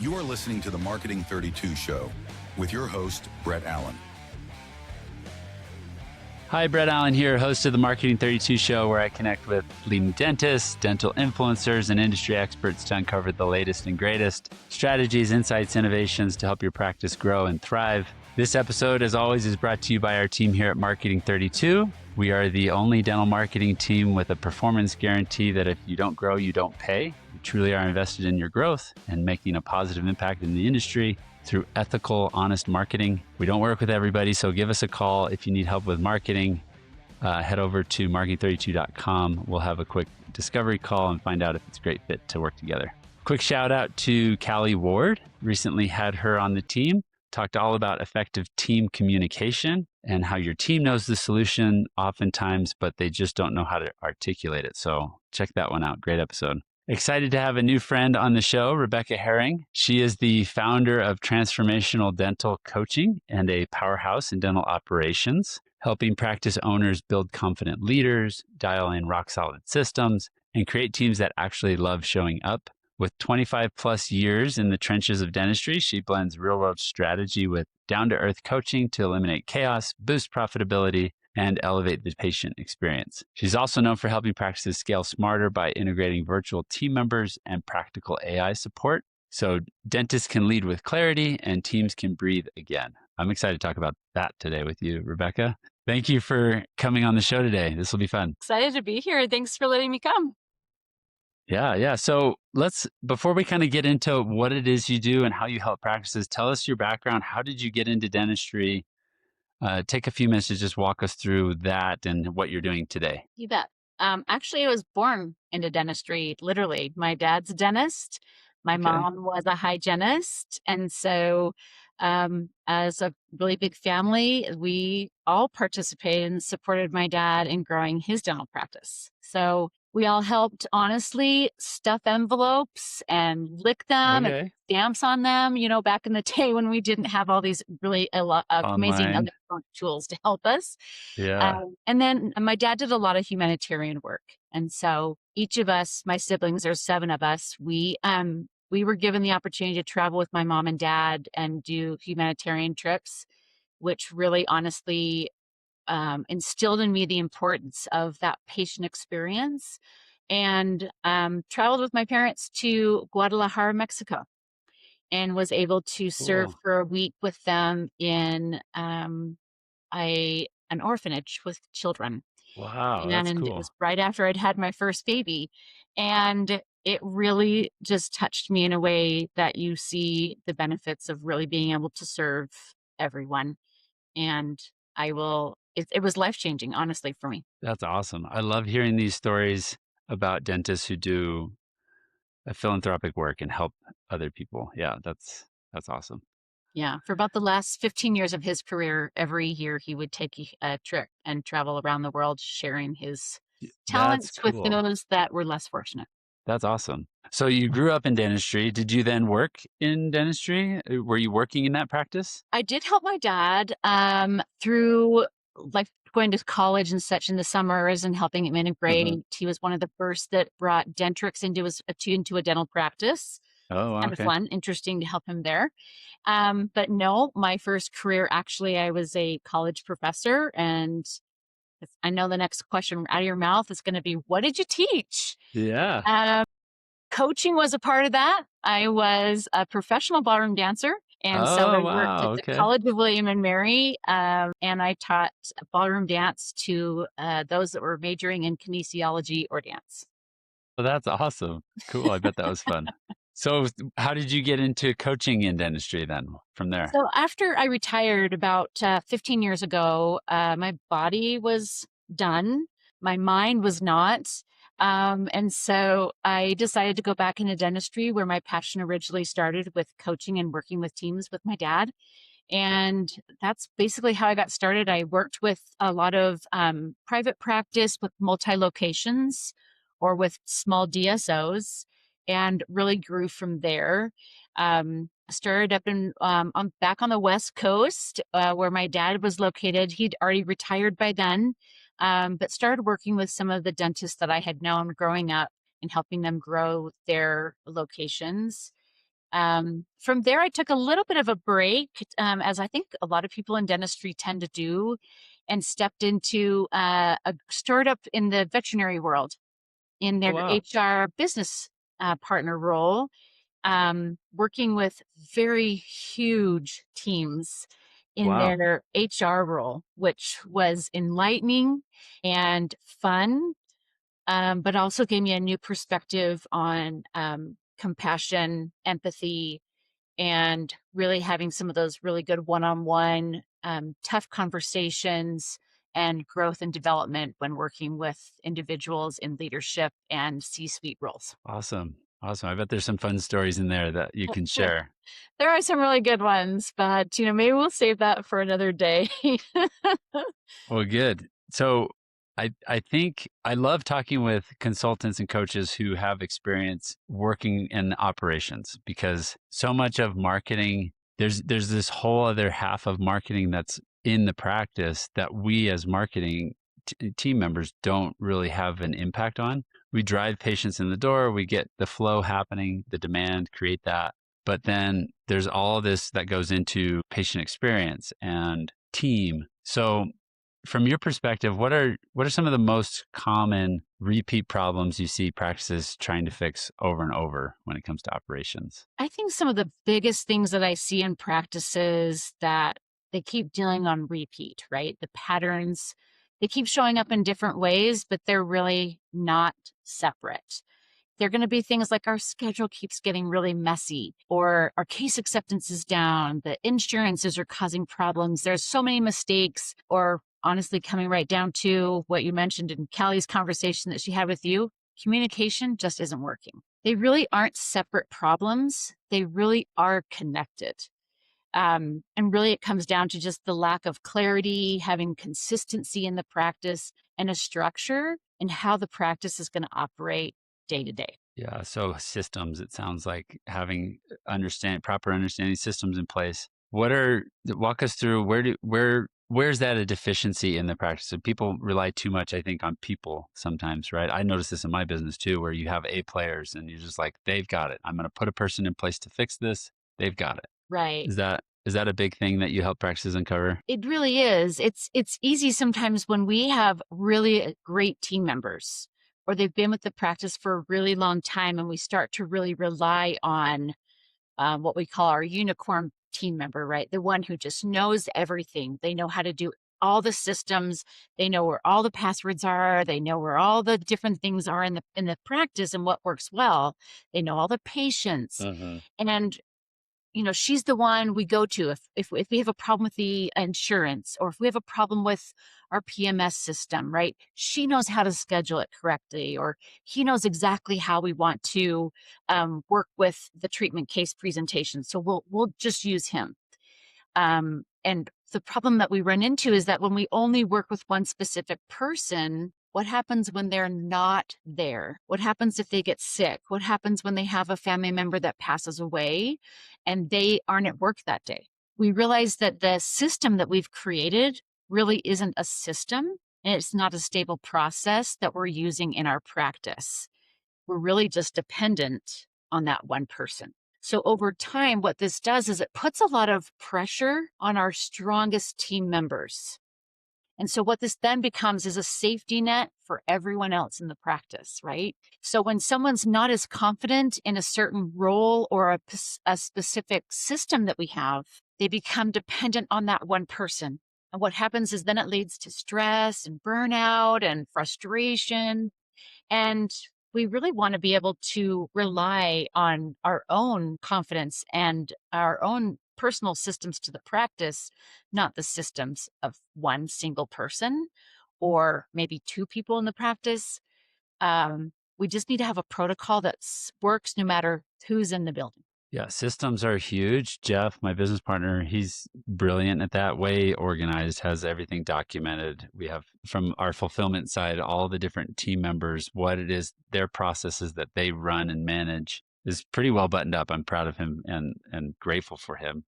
You are listening to the Marketing 32 Show with your host, Brett Allen. Hi, Brett Allen here, host of the Marketing 32 Show, where I connect with leading dentists, dental influencers, and industry experts to uncover the latest and greatest strategies, insights, innovations to help your practice grow and thrive. This episode, as always, is brought to you by our team here at Marketing 32. We are the only dental marketing team with a performance guarantee that if you don't grow, you don't pay. We truly are invested in your growth and making a positive impact in the industry through ethical, honest marketing. We don't work with everybody, so give us a call if you need help with marketing. Head over to marketing32.com. We'll have a quick discovery call and find out if it's a great fit to work together. Quick shout out to Callie Ward. Recently had her on the team. Talked all about effective team communication and how your team knows the solution oftentimes, but they just don't know how to articulate it. So check that one out. Great episode. Excited to have a new friend on the show, Rebecca Herring. She is the founder of Transformational Dental Coaching and a powerhouse in dental operations, helping practice owners build confident leaders, dial in rock-solid systems, and create teams that actually love showing up. With 25 plus years in the trenches of dentistry, she blends real-world strategy with down-to-earth coaching to eliminate chaos, boost profitability, and elevate the patient experience. She's also known for helping practices scale smarter by integrating virtual team members and practical AI support, so dentists can lead with clarity and teams can breathe again. I'm excited to talk about that today with you, Rebecca. Thank you for coming on the show today. This will be fun. Excited to be here. Thanks for letting me come. Yeah. So before we kind of get into what it is you do and how you help practices, tell us your background. How did you get into dentistry? Take a few minutes to just walk us through that and what you're doing today. You bet. Actually, I was born into dentistry, literally. My dad's a dentist. My mom was a hygienist. And so as a really big family, we all participated and supported my dad in growing his dental practice. So we all helped, honestly, stuff envelopes and lick them and stamps on them, back in the day when we didn't have all these really amazing other tools to help us. Yeah. And then my dad did a lot of humanitarian work. And so each of us, my siblings, there's 7 of us, we were given the opportunity to travel with my mom and dad and do humanitarian trips, which really honestly instilled in me the importance of that patient experience, and traveled with my parents to Guadalajara, Mexico, and was able to serve for a week with them in an orphanage with children. Wow, that's And cool. it was right after I'd had my first baby. And it really just touched me in a way that you see the benefits of really being able to serve everyone. And it was life-changing, honestly, for me. That's awesome. I love hearing these stories about dentists who do a philanthropic work and help other people. Yeah, that's awesome. Yeah. For about the last 15 years of his career, every year he would take a trip and travel around the world sharing his talents with those that were less fortunate. That's awesome. So you grew up in dentistry. Did you then work in dentistry? Were you working in that practice? I did help my dad through going to college and such in the summers and helping him integrate. He was one of the first that brought Dentrix into a dental practice. Oh, kind of fun, interesting to help him there. But no, my first career, actually, I was a college professor, and I know the next question out of your mouth is going to be, what did you teach? Yeah. Coaching was a part of that. I was a professional ballroom dancer. And so I worked at the College of William and Mary, and I taught ballroom dance to those that were majoring in kinesiology or dance. Well, that's awesome. Cool. I bet that was fun. So how did you get into coaching in dentistry then from there? So after I retired about 15 years ago, my body was done. My mind was not. And so I decided to go back into dentistry, where my passion originally started with coaching and working with teams with my dad. And that's basically how I got started. I worked with a lot of private practice with multi-locations or with small DSOs, and really grew from there. Started up back on the West Coast, where my dad was located. He'd already retired by then, but started working with some of the dentists that I had known growing up and helping them grow their locations. From there, I took a little bit of a break, as I think a lot of people in dentistry tend to do, and stepped into a startup in the veterinary world in Oh, their wow. HR business partner role, working with very huge teams in Wow. their HR role, which was enlightening and fun, but also gave me a new perspective on compassion, empathy, and really having some of those really good one-on-one tough conversations and growth and development when working with individuals in leadership and C-suite roles. Awesome. Awesome. I bet there's some fun stories in there that you can share. There are some really good ones, but maybe we'll save that for another day. Well, good. So I think I love talking with consultants and coaches who have experience working in operations, because so much of marketing, there's this whole other half of marketing that's in the practice that we as marketing team members don't really have an impact on. We drive patients in the door, we get the flow happening, the demand, create that. But then there's all this that goes into patient experience and team. So from your perspective, what are some of the most common repeat problems you see practices trying to fix over and over when it comes to operations? I think some of the biggest things that I see in practices that they keep dealing on repeat, right? The patterns, they keep showing up in different ways, but they're really not separate. They're going to be things like our schedule keeps getting really messy, or our case acceptance is down, the insurances are causing problems. There's so many mistakes, or honestly, coming right down to what you mentioned in Callie's conversation that she had with you, communication just isn't working. They really aren't separate problems. They really are connected. And really, it comes down to just the lack of clarity, having consistency in the practice, and a structure in how the practice is going to operate day to day. Yeah, so systems, it sounds like having proper understanding systems in place. Walk us through where's that a deficiency in the practice? So people rely too much, I think, on people sometimes, right? I notice this in my business too, where you have A players and you're just like, they've got it. I'm going to put a person in place to fix this. They've got it. Right. Is that a big thing that you help practices uncover? It really is. It's easy sometimes when we have really great team members, or they've been with the practice for a really long time, and we start to really rely on what we call our unicorn team member, right? The one who just knows everything. They know how to do all the systems. They know where all the passwords are. They know where all the different things are in the practice and what works well. They know all the patients. Uh-huh. And she's the one we go to if we have a problem with the insurance, or if we have a problem with our PMS system, right? She knows how to schedule it correctly, or he knows exactly how we want to work with the treatment case presentation. So we'll just use him. And the problem that we run into is that when we only work with one specific person, what happens when they're not there? What happens if they get sick? What happens when they have a family member that passes away and they aren't at work that day? We realize that the system that we've created really isn't a system, and it's not a stable process that we're using in our practice. We're really just dependent on that one person. So over time, what this does is it puts a lot of pressure on our strongest team members. And so what this then becomes is a safety net for everyone else in the practice, right? So when someone's not as confident in a certain role or a specific system that we have, they become dependent on that one person. And what happens is then it leads to stress and burnout and frustration. And we really want to be able to rely on our own confidence and our own personal systems to the practice, not the systems of one single person or maybe two people in the practice. We just need to have a protocol that works no matter who's in the building. Yeah, systems are huge. Jeff, my business partner, he's brilliant at that, way organized, has everything documented. We have from our fulfillment side, all the different team members, what it is, their processes that they run and manage is pretty well buttoned up. I'm proud of him and grateful for him.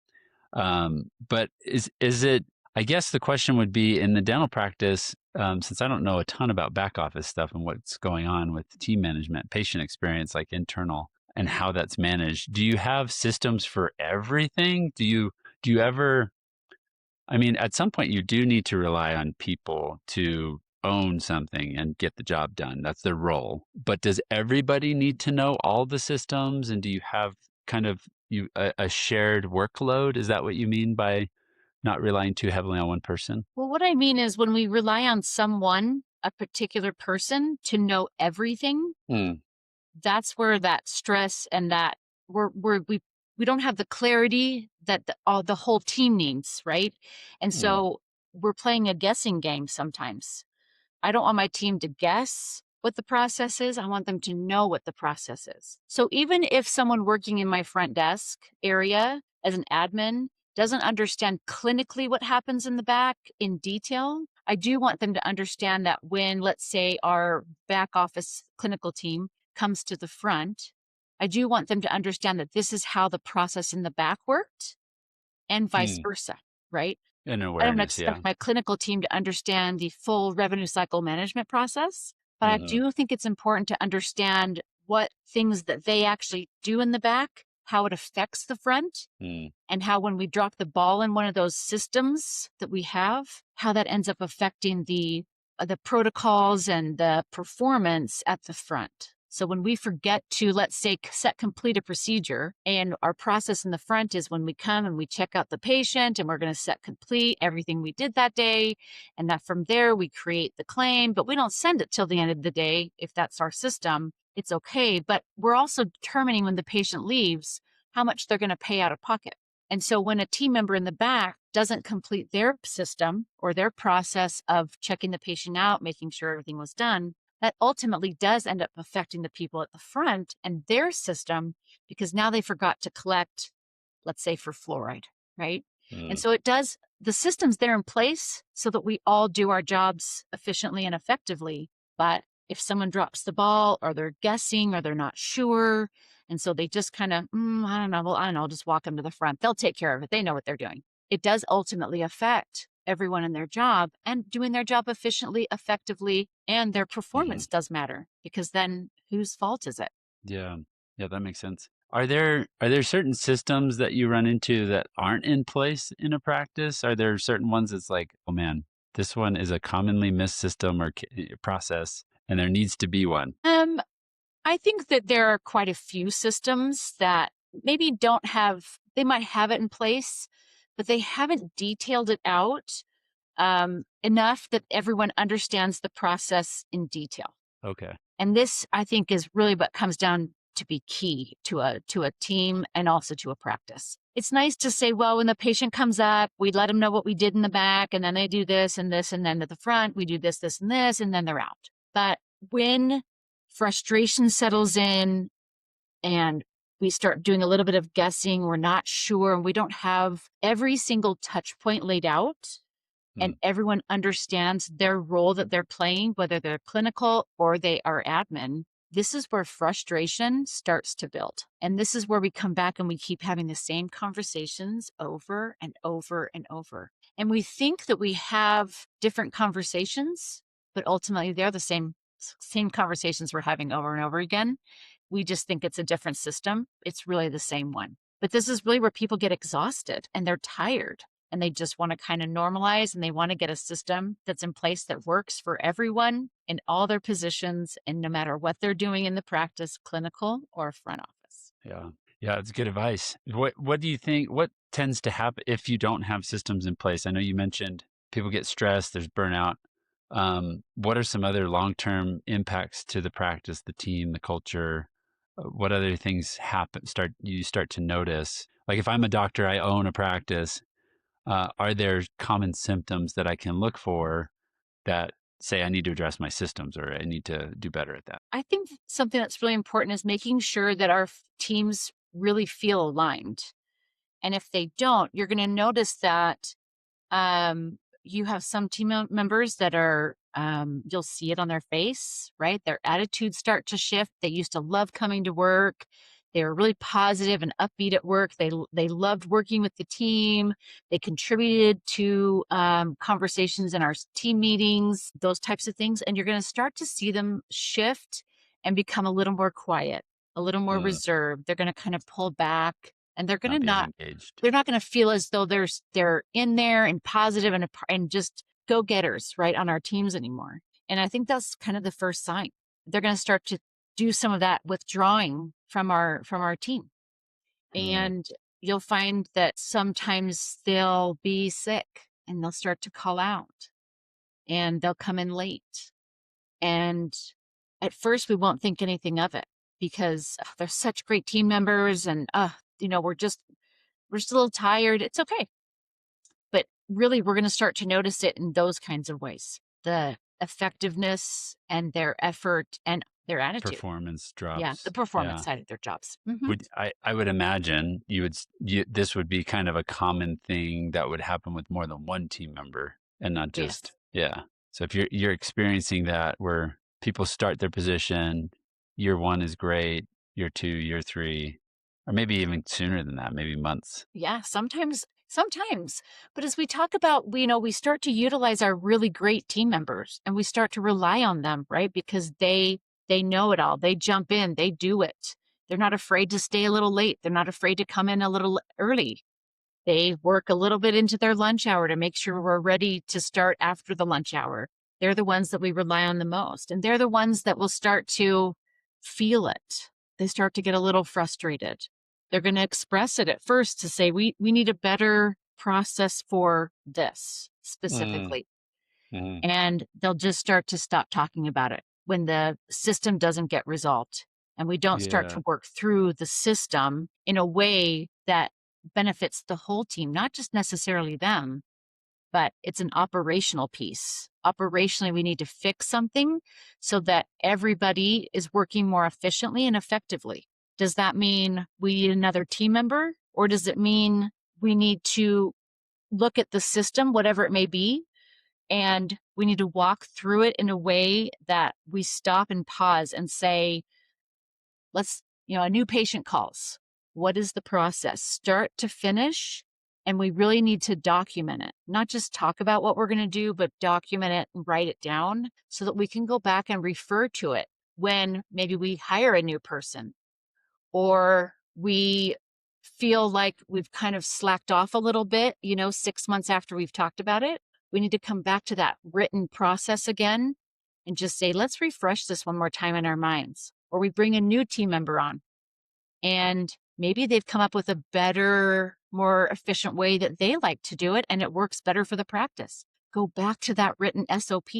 But is it, I guess the question would be in the dental practice, since I don't know a ton about back office stuff and what's going on with team management, patient experience, like internal, and how that's managed. Do you have systems for everything? Do you ever, I mean, at some point you do need to rely on people to own something and get the job done. That's their role. But does everybody need to know all the systems? And do you have kind of a shared workload? Is that what you mean by not relying too heavily on one person? Well, what I mean is when we rely on someone, a particular person, to know everything, Mm, that's where that stress and that we don't have the clarity that the whole team needs, right? And mm, so we're playing a guessing game sometimes. I don't want my team to guess what the process is. I want them to know what the process is. So even if someone working in my front desk area as an admin doesn't understand clinically what happens in the back in detail, I do want them to understand that when, let's say, our back office clinical team comes to the front, I do want them to understand that this is how the process in the back worked and vice mm. versa, right? An I don't awareness, yeah. expect my clinical team to understand the full revenue cycle management process, but I Hmm. do think it's important to understand what things that they actually do in the back, how it affects the front, Mm, and how when we drop the ball in one of those systems that we have, how that ends up affecting the protocols and the performance at the front. So when we forget to, let's say, set complete a procedure, and our process in the front is when we come and we check out the patient and we're going to set complete everything we did that day. And that from there we create the claim, but we don't send it till the end of the day. If that's our system, it's okay. But we're also determining when the patient leaves, how much they're going to pay out of pocket. And so when a team member in the back doesn't complete their system or their process of checking the patient out, making sure everything was done, that ultimately does end up affecting the people at the front and their system because now they forgot to collect, let's say, for fluoride, right? And mm, so the system's there in place so that we all do our jobs efficiently and effectively. But if someone drops the ball or they're guessing or they're not sure, and so they just kind of, I don't know, well, I don't know, I'll just walk them to the front. They'll take care of it. They know what they're doing. It does ultimately affect everyone in their job, and doing their job efficiently, effectively, and their mhm. performance does matter because then whose fault is it? Yeah. Yeah, that makes sense. Are there certain systems that you run into that aren't in place in a practice? Are there certain ones that's like, oh man, this one is a commonly missed system or process, and there needs to be one? Um, I think that there are quite a few systems that maybe they might have it in place, but they haven't detailed it out enough that everyone understands the process in detail. Okay. And this, I think, is really what comes down to be key to a team and also to a practice. It's nice to say, well, when the patient comes up, we let them know what we did in the back, and then they do this and this, and then at the front, we do this, this, and this, and then they're out. But when frustration settles in and we start doing a little bit of guessing, we're not sure, and we don't have every single touch point laid out, and Mm, everyone understands their role that they're playing, whether they're clinical or they are admin, this is where frustration starts to build. And this is where we come back and we keep having the same conversations over and over and over. And we think that we have different conversations, but ultimately they're the same conversations we're having over and over again. We just think it's a different system. It's really the same one. But this is really where people get exhausted and they're tired and they just want to kind of normalize and they want to get a system that's in place that works for everyone in all their positions and no matter what they're doing in the practice, clinical or front office. yeah. Yeah, it's good advice. What do you think? What tends to happen if you don't have systems in place? I know you mentioned people get stressed, there's burnout. What are some other long-term impacts to the practice, the team, the culture? What other things you start to notice? Like if I'm a doctor, I own a practice. Are there common symptoms that I can look for that say I need to address my systems or I need to do better at that? I think something that's really important is making sure that our teams really feel aligned. And if they don't, you're going to notice that you have some members that are, you'll see it on their face, right? Their attitudes start to shift. They used to love coming to work. They were really positive and upbeat at work. They loved working with the team. They contributed to conversations in our team meetings, those types of things. And you're going to start to see them shift and become a little more quiet, a little more reserved. They're going to kind of pull back, and they're going to not be engaged. they're not going to feel as though they're in there and positive and just go-getters, right, on our teams anymore. And I think that's kind of the first sign. They're going to start to do some of that withdrawing from our team. And you'll find that sometimes they'll be sick and they'll start to call out and they'll come in late. And at first we won't think anything of it because they're such great team members and, we're just a little tired. It's okay. But really, we're going to start to notice it in those kinds of ways. The effectiveness and their effort and their attitude. Performance drops. Yeah, the performance side of their jobs. I would imagine this would be kind of a common thing that would happen with more than one team member and not just, So if you're experiencing that where people start their position, year 1 is great, year 2, year 3, or maybe even sooner than that, maybe months. Yeah, sometimes. But as we talk about, we start to utilize our really great team members and we start to rely on them, right? Because they know it all. They jump in, they do it. They're not afraid to stay a little late. They're not afraid to come in a little early. They work a little bit into their lunch hour to make sure we're ready to start after the lunch hour. They're the ones that we rely on the most. And they're the ones that will start to feel it. They start to get a little frustrated. They're going to express it at first to say, we need a better process for this specifically. And they'll just start to stop talking about it when the system doesn't get resolved and we don't start to work through the system in a way that benefits the whole team, not just necessarily them, but it's an operational piece. Operationally, we need to fix something so that everybody is working more efficiently and effectively. Does that mean we need another team member, or does it mean we need to look at the system, whatever it may be, and we need to walk through it in a way that we stop and pause and say, a new patient calls. What is the process? Start to finish, and we really need to document it. Not just talk about what we're going to do, but document it and write it down so that we can go back and refer to it when maybe we hire a new person or we feel like we've kind of slacked off a little bit, 6 months after we've talked about it. We need to come back to that written process again and just say, let's refresh this one more time in our minds. Or we bring a new team member on and maybe they've come up with a better, more efficient way that they like to do it and it works better for the practice. Go back to that written SOP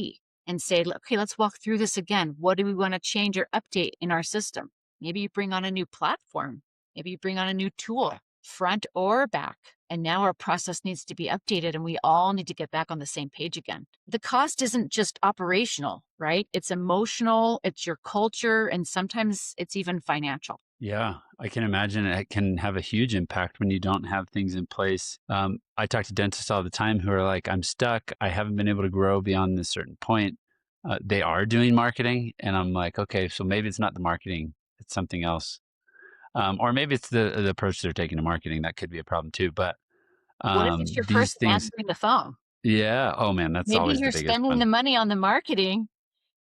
and say, okay, let's walk through this again. What do we want to change or update in our system? Maybe you bring on a new platform. Maybe you bring on a new tool, front or back. And now our process needs to be updated and we all need to get back on the same page again. The cost isn't just operational, right? It's emotional, it's your culture, and sometimes it's even financial. Yeah, I can imagine it can have a huge impact when you don't have things in place. I talk to dentists all the time who are like, I'm stuck. I haven't been able to grow beyond this certain point. They are doing marketing. And I'm like, okay, so maybe it's not the marketing. It's something else. Or maybe it's the approach they're taking to marketing. That could be a problem too. But what if it's your person answering the phone? Yeah. Oh man, that's maybe always the you're biggest spending one. the money on the marketing.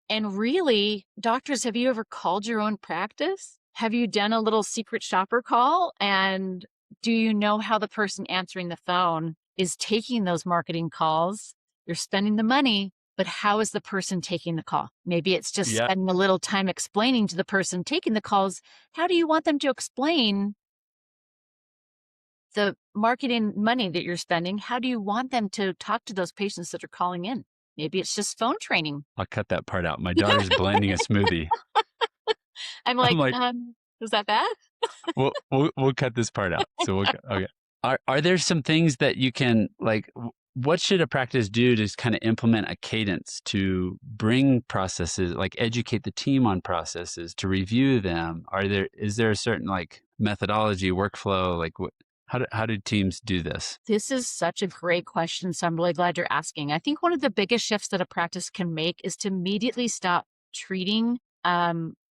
And really, doctors, have you ever called your own practice? Have you done a little secret shopper call? And do you know how the person answering the phone is taking those marketing calls? You're spending the money, but how is the person taking the call? Maybe it's just spending a little time explaining to the person taking the calls. How do you want them to explain the marketing money that you're spending? How do you want them to talk to those patients that are calling in? Maybe it's just phone training. I'll cut that part out. My daughter's blending a smoothie. I'm like, is that bad? We'll cut this part out. So okay. Are there some things that you can what should a practice do to kind of implement a cadence to bring processes, educate the team on processes, to review them? Is there a certain methodology, workflow? How do teams do this? This is such a great question. So I'm really glad you're asking. I think one of the biggest shifts that a practice can make is to immediately stop treating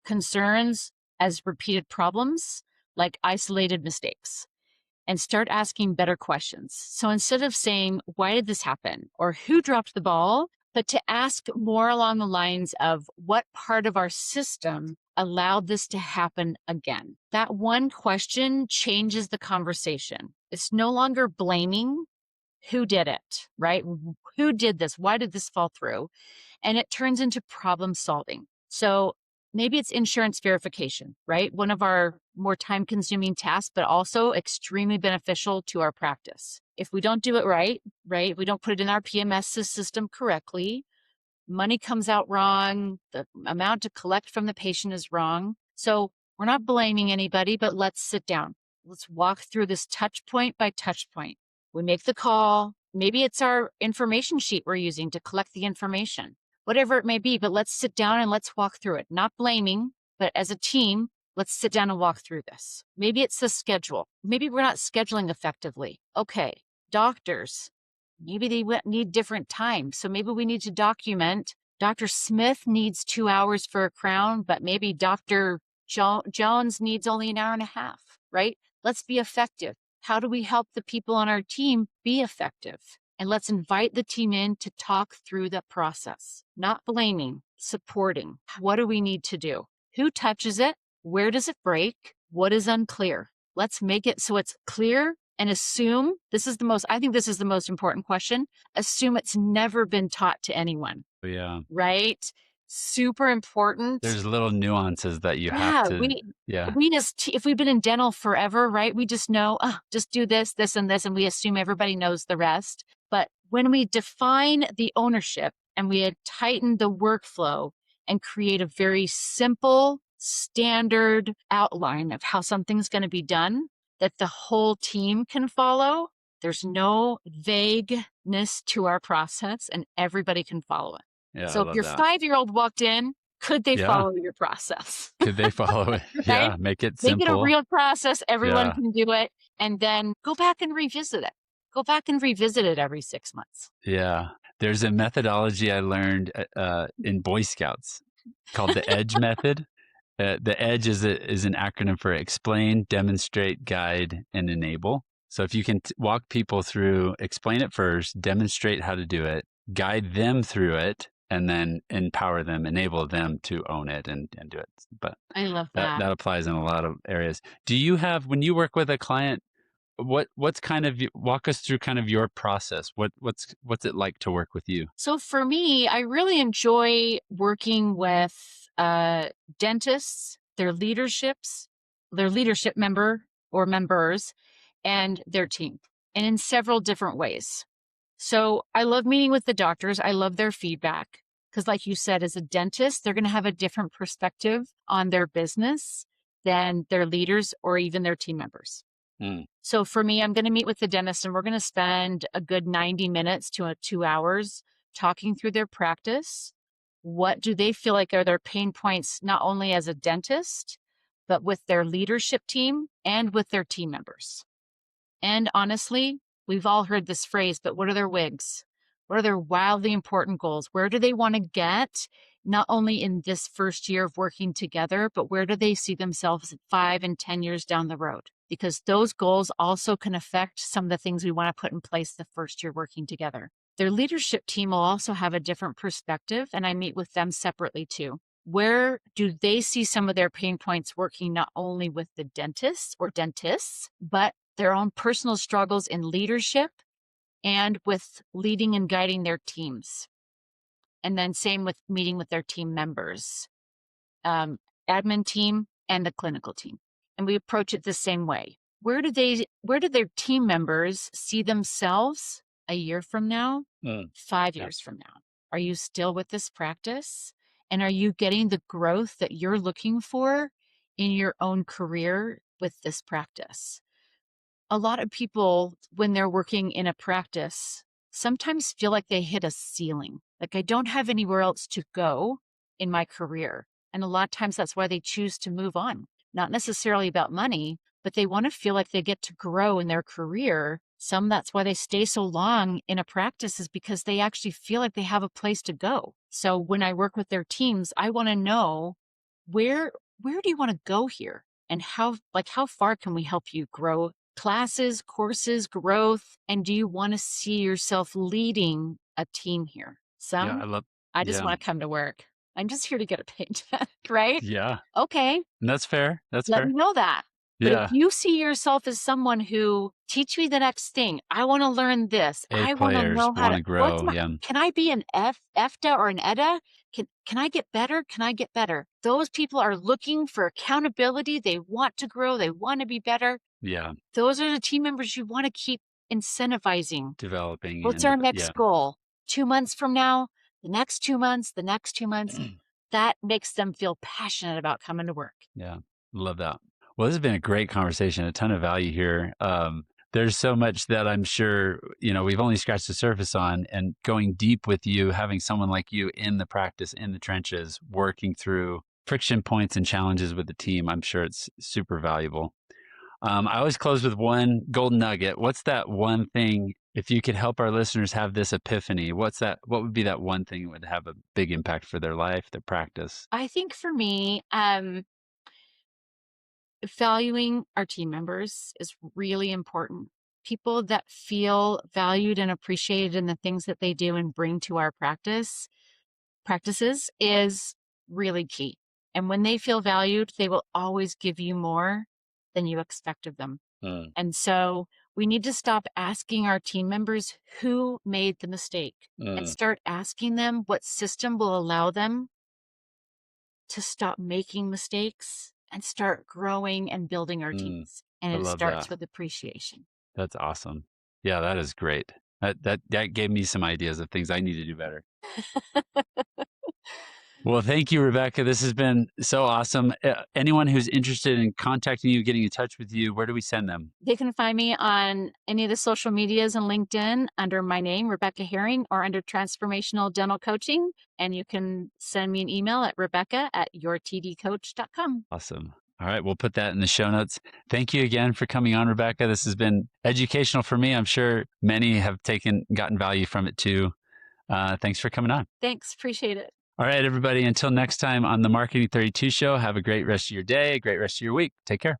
concerns as repeated problems, like isolated mistakes, and start asking better questions. So instead of saying, why did this happen? Or who dropped the ball? But to ask more along the lines of what part of our system allowed this to happen again? That one question changes the conversation. It's no longer blaming who did it, right? Who did this? Why did this fall through? And it turns into problem solving. So maybe it's insurance verification, right? One of our more time consuming tasks, but also extremely beneficial to our practice. If we don't do it right, we don't put it in our PMS system correctly, money comes out wrong, the amount to collect from the patient is wrong. So we're not blaming anybody, but let's sit down. Let's walk through this touch point by touch point. We make the call. Maybe it's our information sheet we're using to collect the information, whatever it may be, but let's sit down and let's walk through it. Not blaming, but as a team, let's sit down and walk through this. Maybe it's the schedule. Maybe we're not scheduling effectively. Okay, doctors, maybe they need different times. So maybe we need to document Dr. Smith needs 2 hours for a crown, but maybe Dr. Jones needs only an hour and a half, right? Let's be effective. How do we help the people on our team be effective? And let's invite the team in to talk through the process, not blaming, supporting. What do we need to do? Who touches it? Where does it break? What is unclear? Let's make it so it's clear and assume I think this is the most important question. Assume it's never been taught to anyone. Yeah. Right? Super important. There's little nuances that you have to. We just, if we've been in dental forever, right? We just know, just do this, this, and this, and we assume everybody knows the rest. But when we define the ownership and we tighten the workflow and create a very simple, standard outline of how something's going to be done that the whole team can follow, there's no vagueness to our process and everybody can follow it. Yeah, so if your 5-year-old walked in, could they follow your process? Could they follow it? Right? Yeah, make it simple. Make it a real process. Everyone can do it. And then go back and revisit it. Go back and revisit it every 6 months. Yeah. There's a methodology I learned in Boy Scouts called the EDGE method. The EDGE is an acronym for explain, demonstrate, guide, and enable. So if you can walk people through, explain it first, demonstrate how to do it, guide them through it, and then empower them, enable them to own it and do it. But I love that. That applies in a lot of areas. Do you have, when you work with a client, what's kind of, walk us through kind of your process? What's it like to work with you? So for me, I really enjoy working with dentists, their leadership member or members, and their team, and in several different ways. So I love meeting with the doctors. I love their feedback because, like you said, as a dentist, they're going to have a different perspective on their business than their leaders or even their team members. So for me, I'm going to meet with the dentist and we're going to spend a good 90 minutes to 2 hours talking through their practice. What do they feel like are their pain points, not only as a dentist, but with their leadership team and with their team members? And honestly, we've all heard this phrase, but what are their WIGs? What are their wildly important goals? Where do they want to get, not only in this first year of working together, but where do they see themselves 5 and 10 years down the road? Because those goals also can affect some of the things we want to put in place the first year working together. Their leadership team will also have a different perspective, and I meet with them separately too. Where do they see some of their pain points working not only with the dentists, but their own personal struggles in leadership and with leading and guiding their teams? And then same with meeting with their team members, admin team and the clinical team. And we approach it the same way. Where do their team members see themselves a year from now, 5 years from now? Are you still with this practice? And are you getting the growth that you're looking for in your own career with this practice? A lot of people, when they're working in a practice, sometimes feel like they hit a ceiling. Like, I don't have anywhere else to go in my career. And a lot of times that's why they choose to move on. Not necessarily about money, but they want to feel like they get to grow in their career. Some, that's why they stay so long in a practice, is because they actually feel like they have a place to go. So when I work with their teams, I want to know where do you want to go here? And how far can we help you grow? Classes, courses, growth, and do you want to see yourself leading a team here? I just want to come to work. I'm just here to get a paycheck, right? Yeah. Okay, And that's fair. That's let fair. me know that. But if Yeah. you see yourself as someone who teach me the next thing, I want to learn this. A I want to players know how want to. to grow. Yeah. Can I be an EFTA or an EDA? Can I get better? Can I get better? Those people are looking for accountability. They want to grow. They want to be better. Yeah. Those are the team members you want to keep incentivizing. Developing. What's And our next yeah. goal? 2 months from now, the next 2 months, the next 2 months. That makes them feel passionate about coming to work. Yeah. Love that. Well, this has been a great conversation, a ton of value here. There's so much that I'm sure, we've only scratched the surface on, and going deep with you, having someone like you in the practice, in the trenches, working through friction points and challenges with the team, I'm sure it's super valuable. I always close with one golden nugget. What's that one thing, if you could help our listeners have this epiphany, what would be that one thing that would have a big impact for their life, their practice? I think for me, valuing our team members is really important. People that feel valued and appreciated in the things that they do and bring to our practices is really key. And when they feel valued, they will always give you more than you expect of them. And so we need to stop asking our team members who made the mistake and start asking them what system will allow them to stop making mistakes and start growing and building our teams. And I it love starts that. with appreciation. That's awesome. Yeah, that is great. That gave me some ideas of things I need to do better. Well, thank you, Rebecca. This has been so awesome. Anyone who's interested in contacting you, getting in touch with you, where do we send them? They can find me on any of the social medias and LinkedIn under my name, Rebecca Herring, or under Transformational Dental Coaching. And you can send me an email at rebecca@yourtdcoach.com. Awesome. All right, we'll put that in the show notes. Thank you again for coming on, Rebecca. This has been educational for me. I'm sure many have gotten value from it too. Thanks for coming on. Thanks. Appreciate it. All right, everybody. Until next time on the Marketing 32 Show, have a great rest of your day, a great rest of your week. Take care.